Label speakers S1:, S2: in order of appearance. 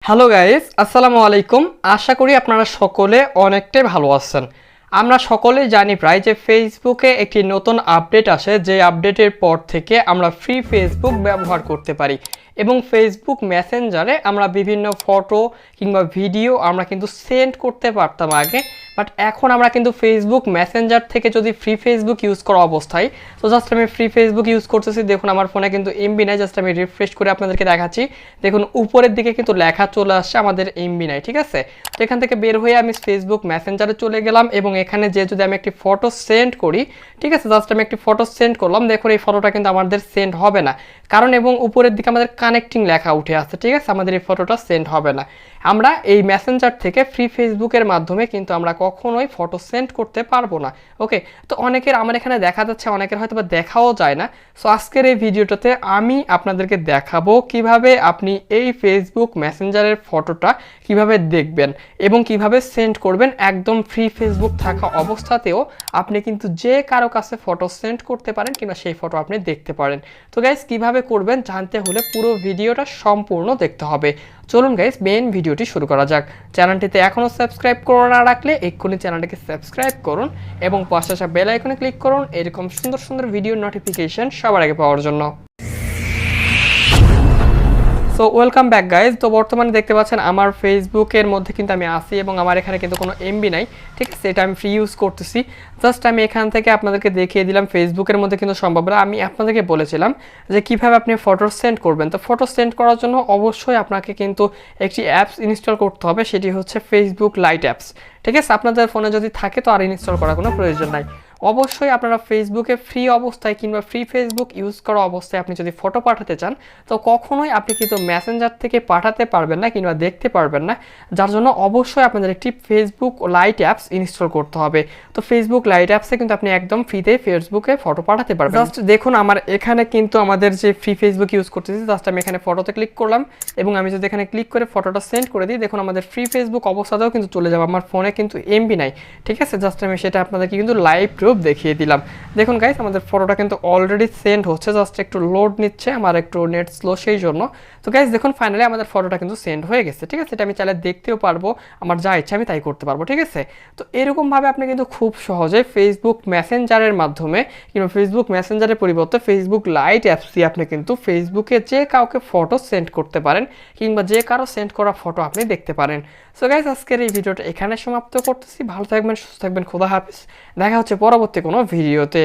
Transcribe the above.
S1: Hello guys, আসসালামু আলাইকুম। আশা করি আপনারা সকলে অনেকটাই ভালো আছেন। আমরা সকলেই জানি প্রায় যে ফেসবুকে একটি নতুন আপডেট আসে, যে আপডেটের পর থেকে আমরা ফ্রি ফেসবুক ব্যবহার করতে পারি এবং ফেসবুক মেসেঞ্জারে আমরা বিভিন্ন ফটো কিংবা ভিডিও আমরা কিন্তু সেন্ড করতে পারতাম আগে, বাট এখন আমরা কিন্তু ফেসবুক মেসেঞ্জার থেকে যদি ফ্রি ফেসবুক ইউজ করা অবস্থায়, তো জাস্ট আমি ফ্রি ফেসবুক ইউজ করতেছি। দেখুন আমার ফোনে কিন্তু এমবি নাই, জাস্ট আমি রিফ্রেশ করে আপনাদেরকে দেখাচ্ছি। দেখুন উপরের দিকে কিন্তু লেখা চলে আসছে আমাদের এমবি নাই, ঠিক আছে। তো এখান থেকে বের হয়ে আমি ফেসবুক মেসেঞ্জারে চলে গেলাম এবং এখানে যে যদি আমি একটি ফটো সেন্ড করি, ঠিক আছে, জাস্ট আমি একটি ফটো সেন্ড করলাম। দেখুন এই ফটোটা কিন্তু আমাদের সেন্ড হবে না, কারণ এবং উপরের দিকে আমাদের কানেক্টিং লেখা উঠে আসছে, ঠিক আছে, আমাদের এই ফটোটা সেন্ড হবে না। আমরা এই মেসেঞ্জার থেকে ফ্রি ফেসবুকের মাধ্যমে কিন্তু আমরা কখনোই ফটো সেন্ড করতে পারবো না। ওকে, তো অনেকের আমার এখানে দেখা যাচ্ছে, অনেকের হয়তো বা দেখাও যায় না। সো আজকের এই ভিডিওটাতে আমি আপনাদেরকে দেখাবো কিভাবে আপনি এই ফেসবুক মেসেঞ্জারের ফটোটা কিভাবে দেখবেন এবং কিভাবে সেন্ড করবেন। একদম ফ্রি ফেসবুক থাকা অবস্থাতেও আপনি কিন্তু যে কারো কাছে ফটো সেন্ড করতে পারেন কিংবা সেই ফটো আপনি দেখতে পারেন। তো গাইস, কিভাবে করবেন জানতে হলে পুরো ভিডিওটা সম্পূর্ণ দেখতে হবে। চলুন গাইস, মেইন ভিডিওটি শুরু করা যাক। চ্যানেলটিতে এখনও সাবস্ক্রাইব করে না রাখলে এক্ষুনি চ্যানেলটিকে সাবস্ক্রাইব করুন এবং পাশে আসা বেল আইকনে ক্লিক করুন এরকম সুন্দর সুন্দর ভিডিও নোটিফিকেশন সবার আগে পাওয়ার জন্য। So welcome back guys. তো বর্তমানে দেখতে পাচ্ছেন আমার ফেসবুকের মধ্যে কিন্তু আমি আসি এবং আমার এখানে কিন্তু কোনো এমবি নাই, ঠিক আছে, এটা আমি ফ্রি ইউজ করতেছি। জাস্ট আমি এখান থেকে আপনাদেরকে দেখিয়ে দিলাম। ফেসবুকের মধ্যে কিন্তু সম্ভব না। আমি আপনাদেরকে বলেছিলাম যে কিভাবে আপনি ফটো সেন্ড করবেন। তো ফটো সেন্ড করার জন্য অবশ্যই আপনাকে কিন্তু একটি অ্যাপস ইনস্টল করতে হবে, সেটি হচ্ছে ফেসবুক লাইট অ্যাপস, ঠিক আছে। আপনাদের ফোনে যদি থাকে তো আর ইনস্টল করার কোনো প্রয়োজন নাই। অবশ্যই আপনারা ফেসবুকে ফ্রি অবস্থায় কিংবা ফ্রি ফেসবুক ইউজ করা অবস্থায় আপনি যদি ফটো পাঠাতে চান, তো কখনোই আপনি কিন্তু মেসেঞ্জার থেকে পাঠাতে পারবেন না কিংবা দেখতে পারবেন না, যার জন্য অবশ্যই আপনাদের একটি ফেসবুক লাইট অ্যাপস ইনস্টল করতে হবে। তো ফেসবুক লাইট অ্যাপসে কিন্তু আপনি একদম ফ্রিতে ফেসবুকে ফটো পাঠাতে পারবেন। জাস্ট দেখুন আমার এখানে কিন্তু আমাদের যে ফ্রি ফেসবুক ইউজ করতেছি, জাস্ট আমি এখানে ফটোতে ক্লিক করলাম এবং আমি যদি এখানে ক্লিক করে ফটোটা সেন্ড করে দিই, দেখুন আমাদের ফ্রি ফেসবুক অবস্থাতেও কিন্তু চলে যাবে। আমার ফোনে কিন্তু এমবি নাই, ঠিক আছে, জাস্ট আমি সেটা আপনাদেরকে কিন্তু লাইভ প্রুফ দেখিয়ে দিলাম। দেখুন গাইস, আমাদের ফটোটা কিন্তু অলরেডি সেন্ড হচ্ছে, জাস্ট একটু লোড নিচ্ছে, আমার একটু নেট স্লো সেই জন্য। তো গাইস দেখুন ফাইনালি আমাদের ফটোটা কিন্তু সেন্ড হয়ে গেছে, ঠিক আছে। এটা আমি চাইলে দেখতেও পারবো, আমার যা ইচ্ছা আমি তাই করতে পারবো, ঠিক আছে। তো এরকমভাবে আপনি কিন্তু খুব সহজে ফেসবুক মেসেঞ্জারের মাধ্যমে কিংবা ফেসবুক মেসেঞ্জারের পরিবর্তে ফেসবুক লাইট অ্যাপস দিয়ে আপনি কিন্তু ফেসবুকে যে কাউকে ফটো সেন্ড করতে পারেন কিংবা যে কারো সেন্ড করা ফটো আপনি দেখতে পারেন। সো গাইস, আজকের এই ভিডিওটা এখানে সমাপ্ত করতেছি। ভালো থাকবেন, সুস্থ থাকবেন, খোদা হাফেজ। দেখা হচ্ছে পরবর্তী কোনো ভিডিওতে।